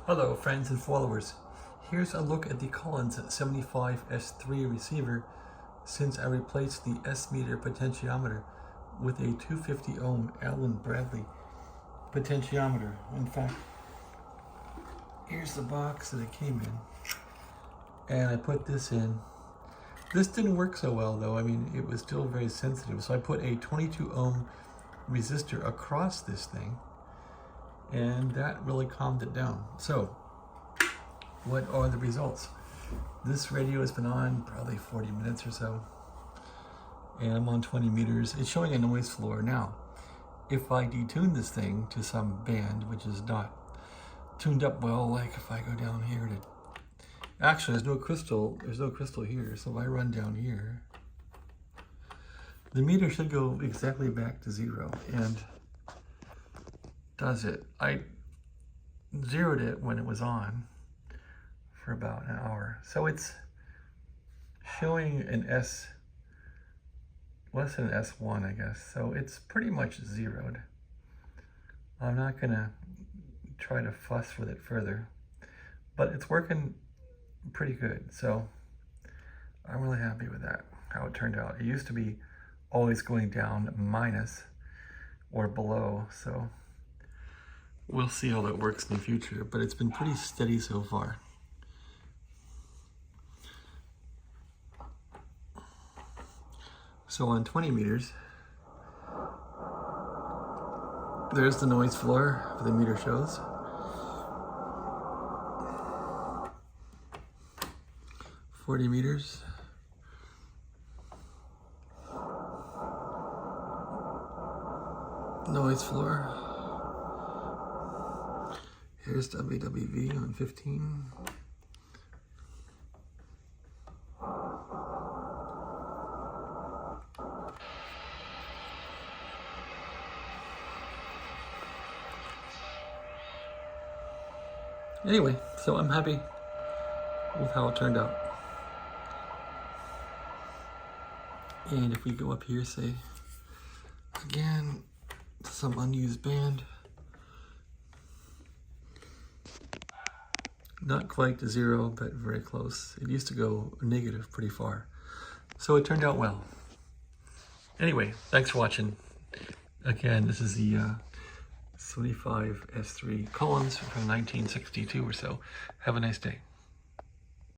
Hello friends and followers. Here's a look at the Collins 75S-3 receiver since I replaced the S-meter potentiometer with a 250 ohm Allen Bradley potentiometer. In fact, here's the box that it came in, and I put this in. This didn't work so well though. I mean, it was still very sensitive, so I put a 22 ohm resistor across this thing, and that really calmed it down. So what are the results? This radio has been on probably 40 minutes or so, and I'm on 20 meters. It's showing a noise floor. Now, if I detune this thing to some band which is not tuned up well, like if I go down here to, actually there's no crystal here, so if I run down here, the meter should go exactly back to zero, and does it. I zeroed it when it was on for about an hour, so it's showing an S, less than S1, I guess, so it's pretty much zeroed. I'm not gonna try to fuss with it further, but it's working pretty good, so I'm really happy with that, how it turned out. It used to be always going down minus or below, so we'll see how that works in the future, but it's been pretty steady so far. So on 20 meters, there's the noise floor the meter shows. "40 meters. Noise floor. Here's WWV on 15. Anyway, so I'm happy with how it turned out. And if we go up here, say, again, some unused band, not quite to zero, but very close. It used to go negative pretty far. So it turned out well. Anyway, thanks for watching. Again, this is the 75S-3 Collins from 1962 or so. Have a nice day.